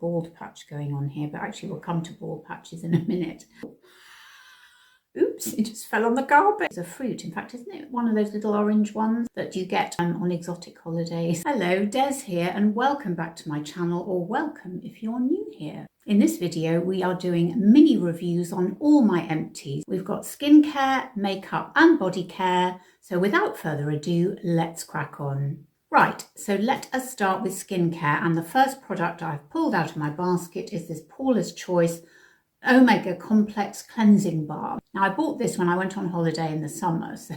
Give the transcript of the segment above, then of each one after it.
bald patch going on here, but actually we'll come to bald patches in a minute. Oops, it just fell on the carpet. It's a fruit, in fact, isn't it? One of those little orange ones that you get on exotic holidays. Hello, Des here, and welcome back to my channel, or welcome if you're new here. In this video, we are doing mini reviews on all my empties. We've got skincare, makeup, and body care. So without further ado, let's crack on. Right, so let us start with skincare, and the first product I've pulled out of my basket is this Paula's Choice Omega Complex Cleansing Balm. Now, I bought this when I went on holiday in the summer, so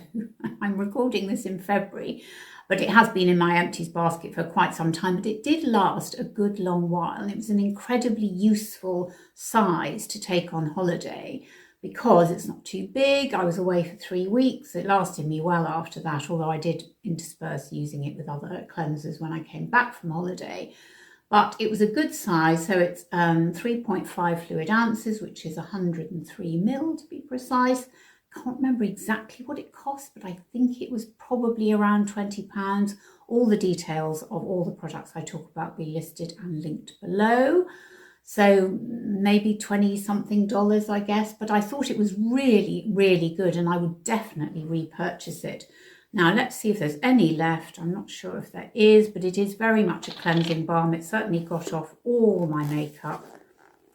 I'm recording this in February, but it has been in my empties basket for quite some time, but it did last a good long while. It was an incredibly useful size to take on holiday because it's not too big. I was away for 3 weeks. It lasted me well after that, although I did intersperse using it with other cleansers when I came back from holiday. But it was a good size, so it's 3.5 fluid ounces, which is 103 ml to be precise. Can't remember exactly what it cost, but I think it was probably around £20. All the details of all the products I talk about will be listed and linked below. So maybe $20-something, I guess, but I thought it was really, really good, and I would definitely repurchase it. Now let's see if there's any left. I'm not sure if there is, but it is very much a cleansing balm. It certainly got off all my makeup.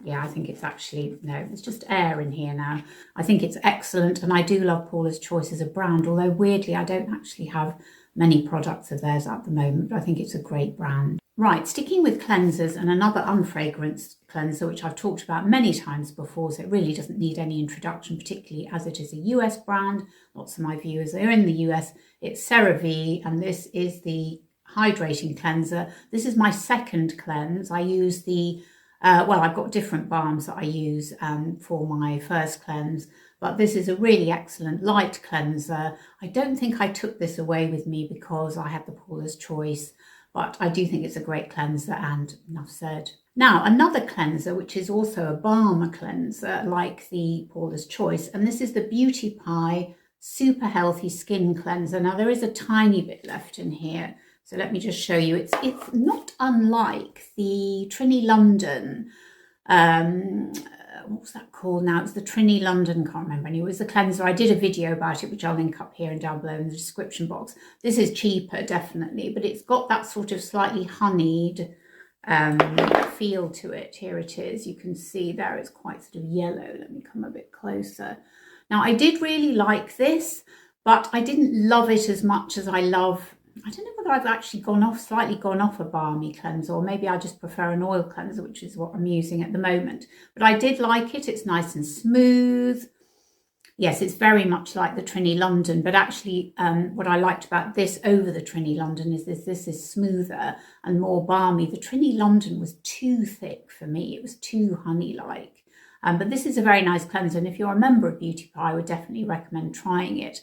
Yeah, I think it's actually, no, there's just air in here now. I think it's excellent, and I do love Paula's Choice as a brand, although weirdly I don't actually have many products of theirs at the moment, but I think it's a great brand. Right, sticking with cleansers and another unfragranced cleanser, which I've talked about many times before, so it really doesn't need any introduction, particularly as it is a US brand. Lots of my viewers are in the US. It's Cerave, and this is the Hydrating cleanser. This is my second cleanse. I use the, well, I've got different balms that I use for my first cleanse, but this is a really excellent light cleanser. I don't think I took this away with me because I had the Paula's Choice, but I do think it's a great cleanser, and enough said. Now, another cleanser, which is also a balm cleanser like the Paula's Choice, and this is the Beauty Pie Super Healthy Skin Cleanser. Now, there is a tiny bit left in here, so let me just show you. It's not unlike the Trini London, what's that called now? It's the Trini London, can't remember anyway. It was the cleanser. I did a video about it, which I'll link up here and down below in the description box. This is cheaper, definitely, but it's got that sort of slightly honeyed feel to it. Here it is. You can see there it's quite sort of yellow. Let me come a bit closer. Now, I did really like this, but I didn't love it as much as I love, I don't know whether I've actually slightly gone off a balmy cleanser, or maybe I just prefer an oil cleanser, which is what I'm using at the moment. But I did like it. It's nice and smooth. Yes, it's very much like the Trini London, but actually what I liked about this over the Trini London is this is smoother and more balmy. The Trini London was too thick for me. It was too honey-like. But this is a very nice cleanser, and if you're a member of Beauty Pie, I would definitely recommend trying it.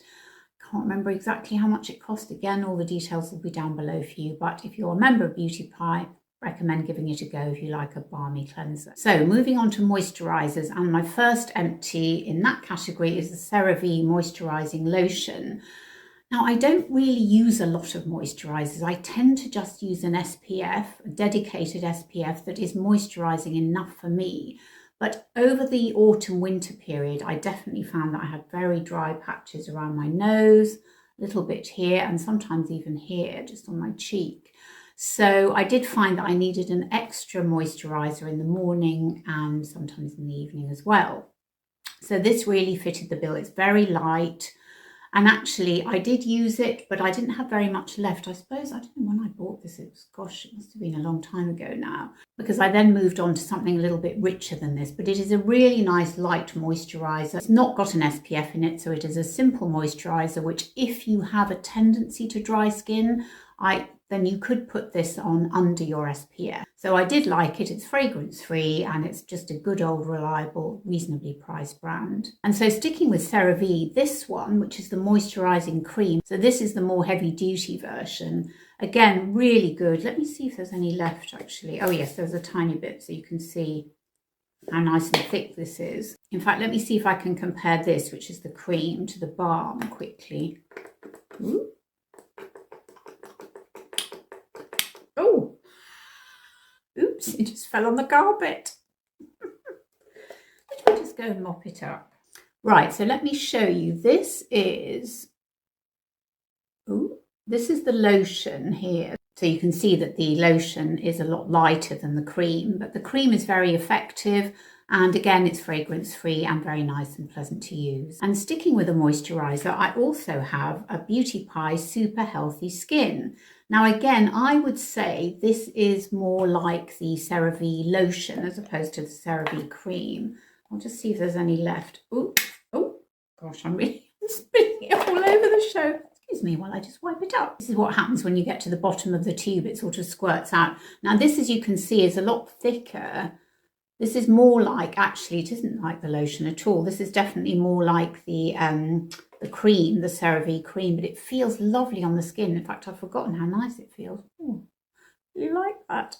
Can't remember exactly how much it cost. Again, all the details will be down below for you, but if you're a member of Beauty Pie, recommend giving it a go if you like a balmy cleanser. So moving on to moisturizers, and my first empty in that category is the Cerave Moisturising Lotion. Now, I don't really use a lot of moisturizers. I tend to just use an SPF, a dedicated SPF that is moisturizing enough for me. But over the autumn-winter period, I definitely found that I had very dry patches around my nose, a little bit here, and sometimes even here, just on my cheek. So I did find that I needed an extra moisturizer in the morning and sometimes in the evening as well. So this really fitted the bill. It's very light. And actually, I did use it, but I didn't have very much left. I suppose, I don't know when I bought this. It was, gosh, it must have been a long time ago now, because I then moved on to something a little bit richer than this. But it is a really nice light moisturizer. It's not got an SPF in it, so it is a simple moisturizer, which if you have a tendency to dry skin, then you could put this on under your SPF. So I did like it. It's fragrance free, and it's just a good old reliable, reasonably priced brand. And so sticking with CeraVe, this one, which is the moisturizing cream. So this is the more heavy duty version. Again, really good. Let me see if there's any left actually. Oh yes, there's a tiny bit, so you can see how nice and thick this is. In fact, let me see if I can compare this, which is the cream, to the balm quickly. Ooh. Oh, oops. Oops, it just fell on the carpet. Let me just go and mop it up. Right, so let me show you. This is the lotion here. So you can see that the lotion is a lot lighter than the cream, but the cream is very effective. And again, it's fragrance free and very nice and pleasant to use. And sticking with a moisturiser, I also have a Beauty Pie Super Healthy Skin. Now again, I would say this is more like the Cerave lotion as opposed to the Cerave cream. I'll just see if there's any left. Oh gosh, I'm really spilling it all over the show. Excuse me while I just wipe it up. This is what happens when you get to the bottom of the tube. It sort of squirts out. Now this, as you can see, is a lot thicker. This is more like, actually, it isn't like the lotion at all. This is definitely more like the cream, the CeraVe cream, but it feels lovely on the skin. In fact, I've forgotten how nice it feels. Ooh, you like that?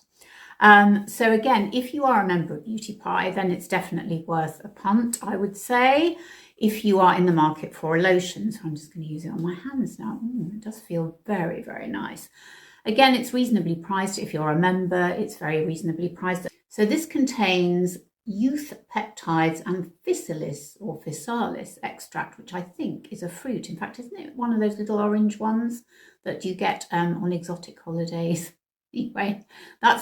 So again, if you are a member of Beauty Pie, then it's definitely worth a punt, I would say, if you are in the market for a lotion. So I'm just going to use it on my hands now. It does feel very, very nice. Again, it's reasonably priced. If you're a member, it's very reasonably priced. So this contains youth peptides and physalis extract, which I think is a fruit. In fact, isn't it one of those little orange ones that you get on exotic holidays? Anyway,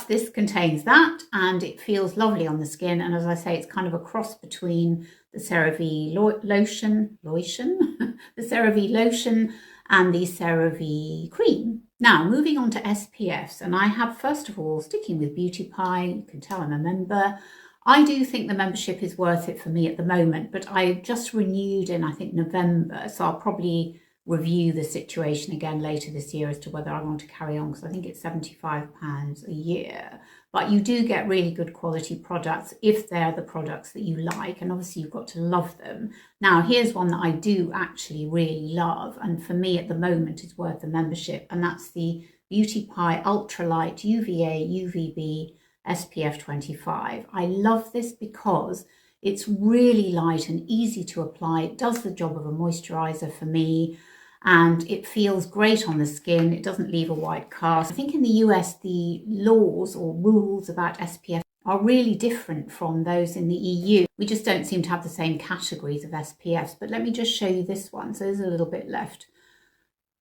this contains that, and it feels lovely on the skin. And as I say, it's kind of a cross between the CeraVe lotion, the CeraVe lotion and the CeraVe cream. Now, moving on to SPFs, and I have, first of all, sticking with Beauty Pie, you can tell I'm a member. I do think the membership is worth it for me at the moment, but I just renewed in, I think, November, so I'll probably review the situation again later this year as to whether I want to carry on, because I think it's £75 a year. But you do get really good quality products if they're the products that you like, and obviously you've got to love them. Now, here's one that I do actually really love, and for me at the moment is worth the membership, and that's the Beauty Pie Ultra-Light UVA UVB SPF 25. I love this because it's really light and easy to apply. It does the job of a moisturiser for me, and it feels great on the skin. It doesn't leave a white cast. I think in the US, the laws or rules about SPF are really different from those in the EU. We just don't seem to have the same categories of SPFs, but let me just show you this one. So there's a little bit left.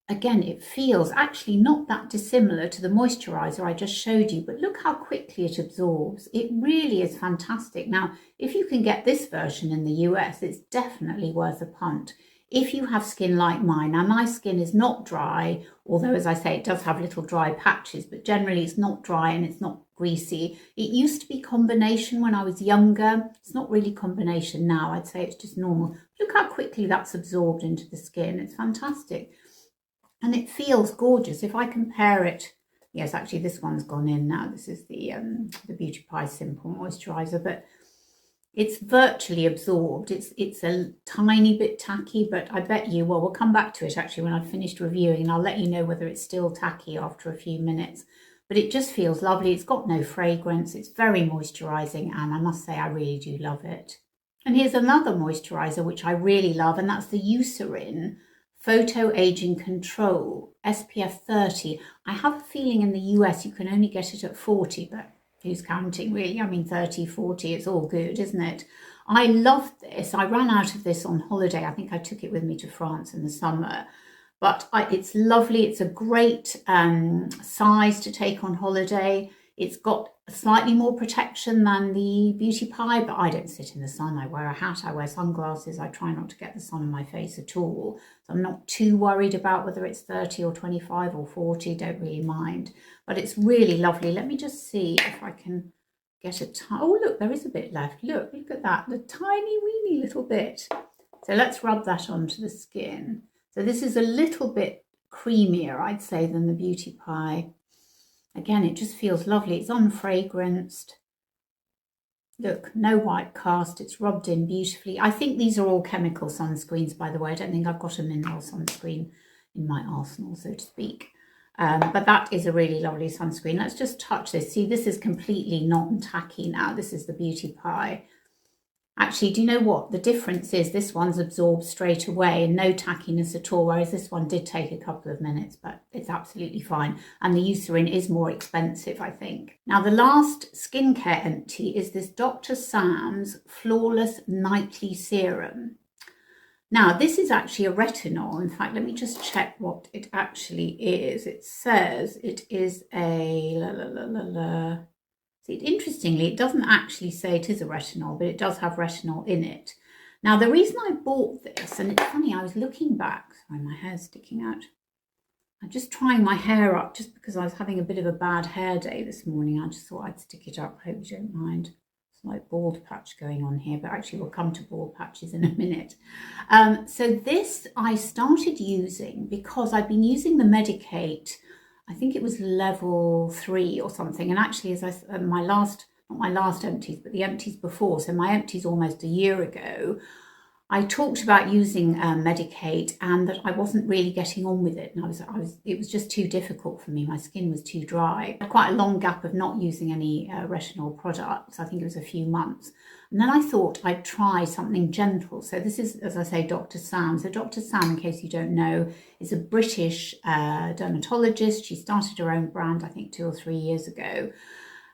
Again, it feels actually not that dissimilar to the moisturiser I just showed you, but look how quickly it absorbs. It really is fantastic. Now, if you can get this version in the US, it's definitely worth a punt. If you have skin like mine, now my skin is not dry, although as I say, it does have little dry patches, but generally it's not dry and it's not greasy. It used to be combination when I was younger. It's not really combination now. I'd say it's just normal. Look how quickly that's absorbed into the skin. It's fantastic. And it feels gorgeous. If I compare it, yes, actually this one's gone in now. This is the Beauty Pie Simple Moisturiser, but it's virtually absorbed. It's a tiny bit tacky, but I bet you, well, we'll come back to it actually when I've finished reviewing, and I'll let you know whether it's still tacky after a few minutes. But it just feels lovely. It's got no fragrance. It's very moisturising, and I must say I really do love it. And here's another moisturiser which I really love, and that's the Eucerin Photo Aging Control SPF 30. I have a feeling in the US you can only get it at 40, but who's counting really? I mean 30, 40, it's all good, isn't it? I love this. I ran out of this on holiday. I think I took it with me to France in the summer, but it's lovely. It's a great size to take on holiday. It's got slightly more protection than the Beauty Pie, but I don't sit in the sun. I wear a hat, I wear sunglasses. I try not to get the sun on my face at all. So I'm not too worried about whether it's 30 or 25 or 40, don't really mind. But it's really lovely. Let me just see if I can get oh, look, there is a bit left. Look at that, the tiny weeny little bit. So let's rub that onto the skin. So this is a little bit creamier, I'd say, than the Beauty Pie. Again, it just feels lovely. It's unfragranced. Look, no white cast. It's rubbed in beautifully. I think these are all chemical sunscreens, by the way. I don't think I've got a mineral sunscreen in my arsenal, so to speak. But that is a really lovely sunscreen. Let's just touch this. See, this is completely not tacky now. This is the Beauty Pie. Actually, do you know what? The difference is this one's absorbed straight away and no tackiness at all, whereas this one did take a couple of minutes, but it's absolutely fine. And the Eucerin is more expensive, I think. Now, the last skincare empty is this Dr. Sam's Flawless Nightly Serum. Now, this is actually a retinol. In fact, let me just check what it actually is. It says it is a... See, interestingly, it doesn't actually say it is a retinol, but it does have retinol in it. Now, the reason I bought this, and it's funny, I was looking back. Sorry, my hair's sticking out. I'm just trying my hair up just because I was having a bit of a bad hair day this morning. I just thought I'd stick it up. I hope you don't mind. Slight bald patch going on here, but actually we'll come to bald patches in a minute. So this I started using because I've been using the Medicate. I think it was level 3 or something. And actually, as not my last empties, but the empties before, so my empties almost a year ago, I talked about using Medicate and that I wasn't really getting on with it. And it was just too difficult for me. My skin was too dry. I had quite a long gap of not using any retinol products. I think it was a few months. And then I thought I'd try something gentle. So this is, as I say, Dr. Sam. So Dr. Sam, in case you don't know, is a British dermatologist. She started her own brand, I think 2 or 3 years ago.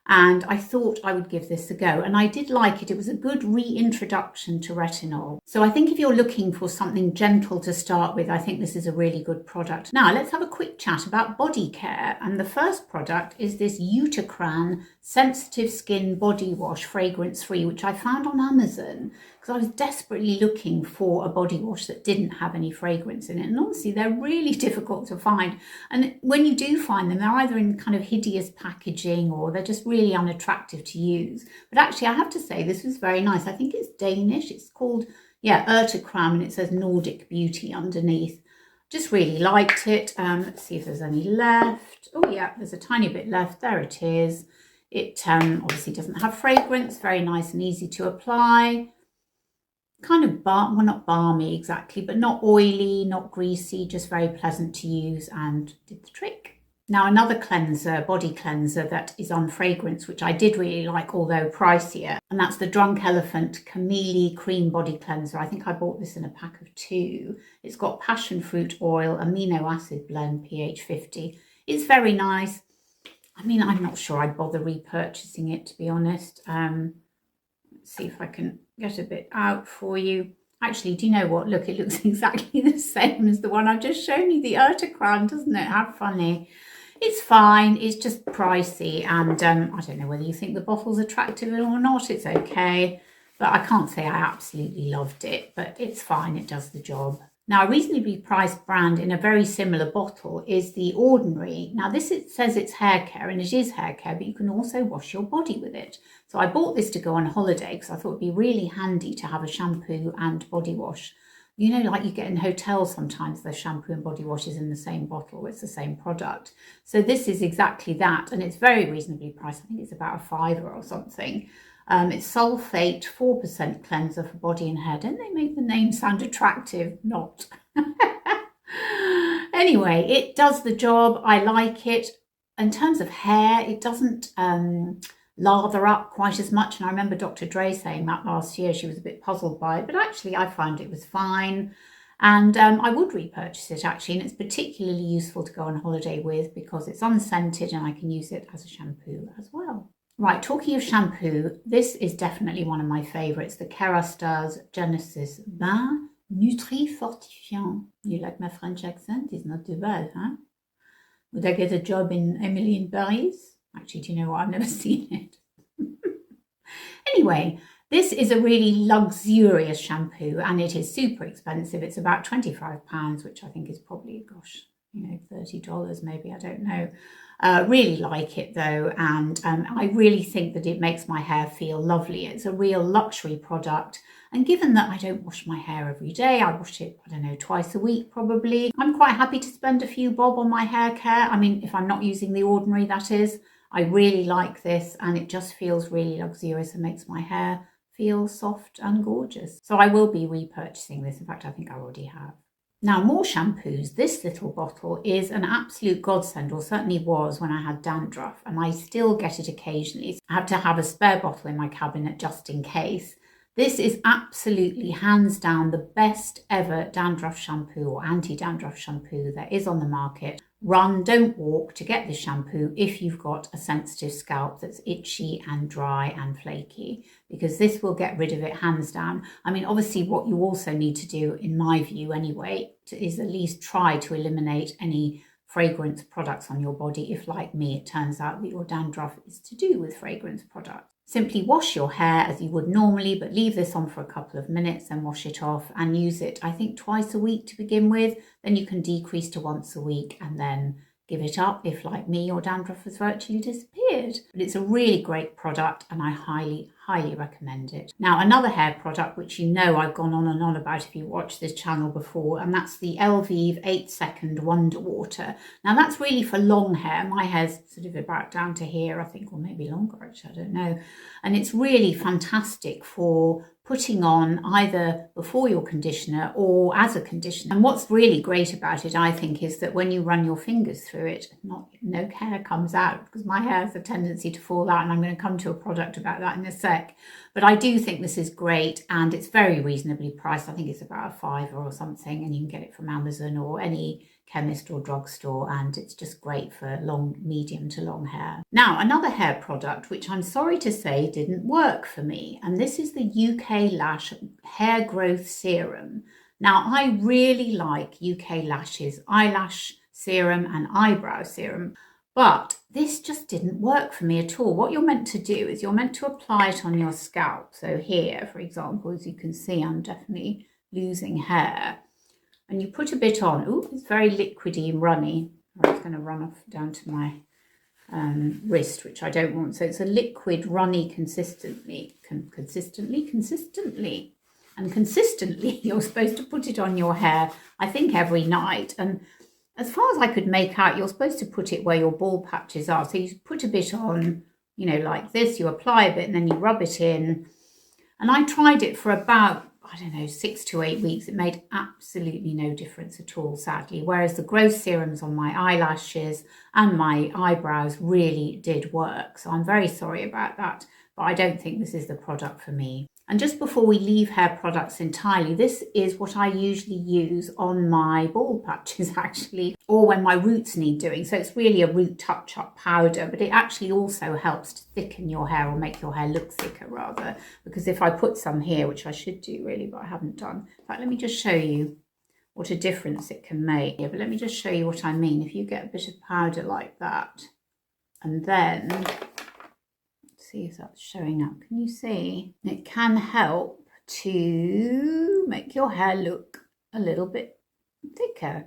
And I thought I would give this a go. And I did like it. It was a good reintroduction to retinol. So I think if you're looking for something gentle to start with, I think this is a really good product. Now, let's have a quick chat about Bodycare. And the first product is this Urtekram Sensitive Skin Body Wash, fragrance-free, which I found on Amazon because I was desperately looking for a body wash that didn't have any fragrance in it. And honestly, they're really difficult to find. And when you do find them, they're either in kind of hideous packaging or they're just really unattractive to use. But actually, I have to say, this was very nice. I think it's Danish. It's called, Urtekram, and it says Nordic Beauty underneath. Just really liked it. Let's see if there's any left. Oh, yeah, there's a tiny bit left. There it is. It obviously doesn't have fragrance. Very nice and easy to apply. Kind of well, not balmy exactly, but not oily, not greasy, just very pleasant to use and did the trick. Now, another cleanser, body cleanser that is on fragrance, which I did really like, although pricier, and that's the Drunk Elephant Camellia Cream Body Cleanser. I think I bought this in a pack of 2. It's got passion fruit oil, amino acid blend, pH 50. It's very nice. I mean, I'm not sure I'd bother repurchasing it, to be honest. Let's see if I can get a bit out for you. Actually, do you know what? Look, it looks exactly the same as the one I've just shown you, the Urtekram, doesn't it? How funny. It's fine. It's just pricey. And I don't know whether you think the bottle's attractive or not. It's okay. But I can't say I absolutely loved it. But it's fine. It does the job. Now, a reasonably priced brand in a very similar bottle is the Ordinary. Now, this it says it's hair care, and it is hair care, but you can also wash your body with it. So I bought this to go on holiday because I thought it'd be really handy to have a shampoo and body wash. You know, like you get in hotels sometimes, the shampoo and body wash is in the same bottle. It's the same product. So this is exactly that, and it's very reasonably priced. I think it's about a £5 or something. It's sulfate, 4% cleanser for body and hair. Don't they make the name sound attractive? Not. Anyway, it does the job. I like it. In terms of hair, it doesn't lather up quite as much. And I remember Dr. Dre saying that last year. She was a bit puzzled by it. But actually, I found it was fine. And I would repurchase it, actually. And it's particularly useful to go on holiday with because it's unscented and I can use it as a shampoo as well. Right, talking of shampoo, this is definitely one of my favourites, the Kerastase Genesis Bain Nutri Fortifiant. You like my French accent? It's not too bad, huh? Would I get a job in Emily in Paris? Actually, do you know what? I've never seen it. Anyway, this is a really luxurious shampoo and it is super expensive. It's about £25, which I think is probably, gosh, $30 maybe, I don't know. Really like it though, and I really think that it makes my hair feel lovely. It's a real luxury product, and given that I don't wash my hair every day, I wash it, I don't know, twice a week probably, I'm quite happy to spend a few bob on my hair care. I mean, if I'm not using the Ordinary, that is. I really like this and it just feels really luxurious and makes my hair feel soft and gorgeous. So I will be repurchasing this. In fact, I think I already have. Now, more shampoos. This little bottle is an absolute godsend, or certainly was when I had dandruff, and I still get it occasionally. I have to have a spare bottle in my cabinet just in case. This is absolutely hands down the best ever dandruff shampoo or anti-dandruff shampoo there is on the market. Run, don't walk to get this shampoo if you've got a sensitive scalp that's itchy and dry and flaky, because this will get rid of it hands down. I mean, obviously what you also need to do, in my view anyway, is at least try to eliminate any fragrance products on your body if, like me, it turns out that your dandruff is to do with fragrance products. Simply wash your hair as you would normally, but leave this on for a couple of minutes, then wash it off and use it, I think, twice a week to begin with. Then you can decrease to once a week and then give it up if, like me, your dandruff has virtually disappeared. But it's a really great product and I highly, highly recommend it. Now, another hair product, which you know I've gone on and on about if you watched this channel before, and that's the Elvive 8-Second Wonder Water. Now, that's really for long hair. My hair's sort of about down to here, I think, or maybe longer, actually, I don't know. And it's really fantastic for putting on either before your conditioner or as a conditioner. And what's really great about it, I think, is that when you run your fingers through it, no hair comes out, because my hair has a tendency to fall out, and I'm going to come to a product about that in a sec. But I do think this is great and it's very reasonably priced. I think it's about £5 or something, and you can get it from Amazon or any chemist or drugstore, and it's just great for long, medium to long hair. Now, another hair product which I'm sorry to say didn't work for me, and this is the UK Lash Hair Growth Serum. Now, I really like UK Lash's eyelash serum and eyebrow serum, but this just didn't work for me at all. What you're meant to do is you're meant to apply it on your scalp. So here, for example, as you can see, I'm definitely losing hair. And you put a bit on. Ooh, it's very liquidy and runny. It's going to run off down to my wrist, which I don't want. So it's a liquid, runny, consistently. And consistently, you're supposed to put it on your hair, I think, every night. And as far as I could make out, you're supposed to put it where your bald patches are. So you put a bit on, you know, like this. You apply a bit and then you rub it in. And I tried it for about, I don't know, 6 to 8 weeks. It made absolutely no difference at all, sadly. Whereas the growth serums on my eyelashes and my eyebrows really did work. So I'm very sorry about that, but I don't think this is the product for me. And just before we leave hair products entirely, this is what I usually use on my bald patches, actually, or when my roots need doing. So it's really a root touch-up powder, but it actually also helps to thicken your hair, or make your hair look thicker, rather. Because if I put some here, which I should do really, but I haven't done. In fact, let me just show you what a difference it can make. Yeah, but let me just show you what I mean. If you get a bit of powder like that, and then see if that's showing up. Can you see? It can help to make your hair look a little bit thicker.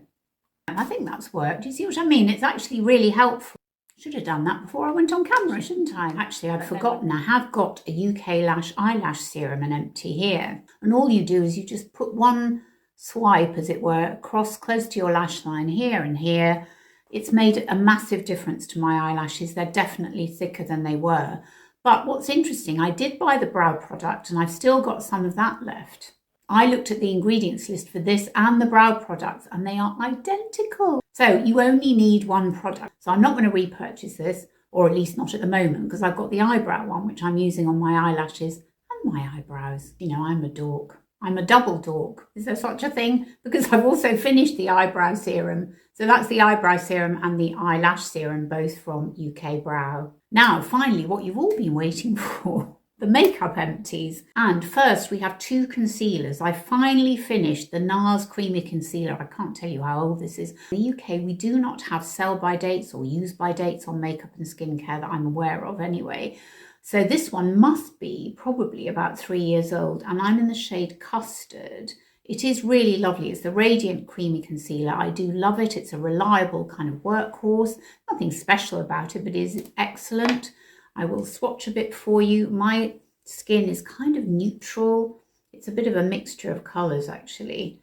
And I think that's worked. Do you see what I mean? It's actually really helpful. Should have done that before I went on camera, shouldn't I? Actually, I'd forgotten. I have got a UK Lash eyelash serum and Empty here. And all you do is you just put one swipe, as it were, across close to your lash line here and here. It's made a massive difference to my eyelashes. They're definitely thicker than they were. But what's interesting, I did buy the brow product and I've still got some of that left. I looked at the ingredients list for this and the brow products and they are identical. So you only need one product. So I'm not going to repurchase this, or at least not at the moment, because I've got the eyebrow one, which I'm using on my eyelashes and my eyebrows. You know, I'm a dork. I'm a double dork. Is there such a thing? Because I've also finished the eyebrow serum. So that's the eyebrow serum and the eyelash serum, both from UK Brow. Now, finally, what you've all been waiting for, the makeup empties. And first, we have 2 concealers. I finally finished the NARS Creamy Concealer. I can't tell you how old this is. In the UK, we do not have sell-by dates or use-by dates on makeup and skincare that I'm aware of anyway. So this one must be probably about 3 years old, and I'm in the shade Custard. It is really lovely. It's the Radiant Creamy Concealer. I do love it. It's a reliable kind of workhorse. Nothing special about it, but it is excellent. I will swatch a bit for you. My skin is kind of neutral. It's a bit of a mixture of colours, actually.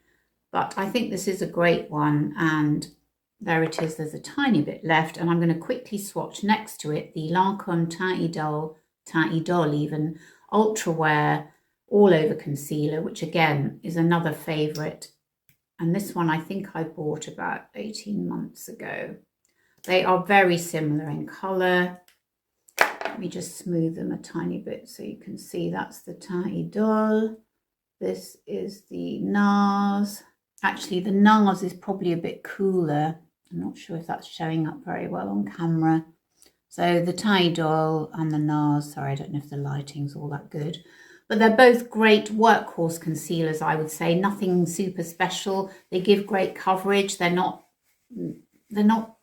But I think this is a great one, and there it is. There's a tiny bit left, and I'm going to quickly swatch next to it the Lancôme Teint Idole even Ultra Wear All Over Concealer, which again is another favourite. And this one I think I bought about 18 months ago. They are very similar in colour. Let me just smooth them a tiny bit so you can see that's the Idol. This is the NARS. Actually, the NARS is probably a bit cooler. I'm not sure if that's showing up very well on camera. So the Idol and the NARS, sorry, I don't know if the lighting's all that good. But they're both great workhorse concealers, I would say. Nothing super special. They give great coverage. They're not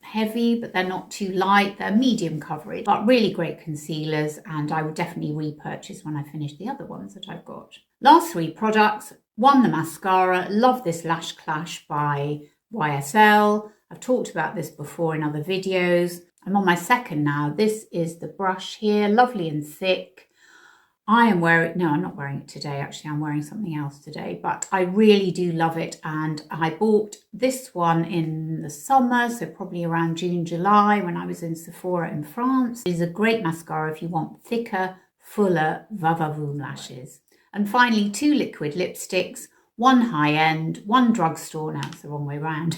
heavy, but they're not too light. They're medium coverage, but really great concealers, and I would definitely repurchase when I finish the other ones that I've got. Last 3 products. 1, the mascara. Love this Lash Clash by YSL. I've talked about this before in other videos. I'm on my second now. This is the brush here, lovely and thick. I am wearing, no, I'm not wearing it today. Actually, I'm wearing something else today, but I really do love it. And I bought this one in the summer, so probably around June, July, when I was in Sephora in France. It is a great mascara if you want thicker, fuller va-va-voom lashes. And finally, 2 liquid lipsticks, 1 high-end, 1 drugstore. Now it's the wrong way around.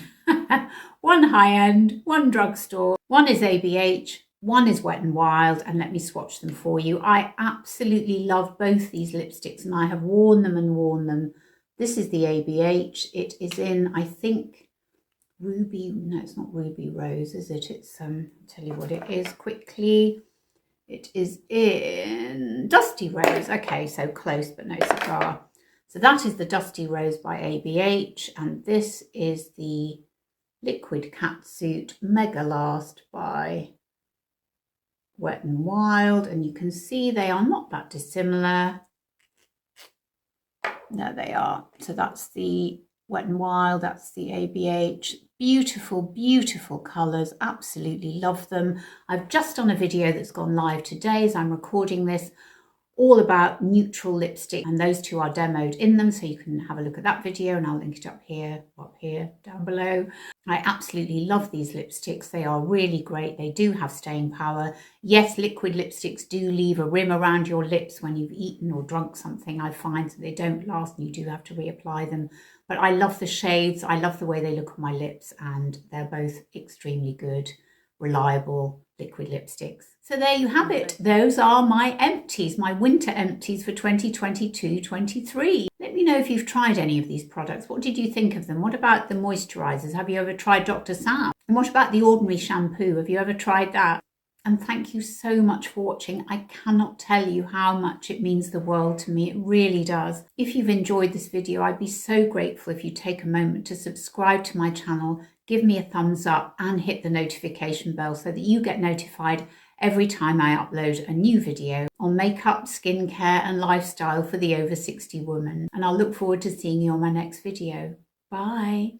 1 high-end, 1 drugstore. 1 is ABH. 1 is Wet n Wild, and let me swatch them for you. I absolutely love both these lipsticks, and I have worn them and worn them. This is the ABH. It is in, I think, Ruby, no, it's not Ruby Rose, is it? It's, I'll tell you what it is quickly. It is in Dusty Rose. Okay, so close, but no cigar. So that is the Dusty Rose by ABH, and this is the Liquid Catsuit Mega Last by Wet n Wild, and you can see they are not that dissimilar. There they are. So that's the Wet n Wild, that's the ABH. Beautiful, beautiful colours. Absolutely love them. I've just done a video that's gone live today as I'm recording this, all about neutral lipstick, and those 2 are demoed in them, so you can have a look at that video, and I'll link it up here, down below. I absolutely love these lipsticks. They are really great. They do have staying power. Yes, liquid lipsticks do leave a rim around your lips when you've eaten or drunk something. I find that they don't last and you do have to reapply them. But I love the shades. I love the way they look on my lips, and they're both extremely good, reliable liquid lipsticks. So there you have it. Those are my empties, my winter empties for 2022-23. Let me know if you've tried any of these products. What did you think of them? What about the moisturizers? Have you ever tried Dr. Sam? And what about the ordinary shampoo? Have you ever tried that? And thank you so much for watching. I cannot tell you how much it means the world to me. It really does. If you've enjoyed this video, I'd be so grateful if you take a moment to subscribe to my channel, give me a thumbs up, and hit the notification bell so that you get notified every time I upload a new video on makeup, skincare and lifestyle for the over 60 woman. And I'll look forward to seeing you on my next video. Bye.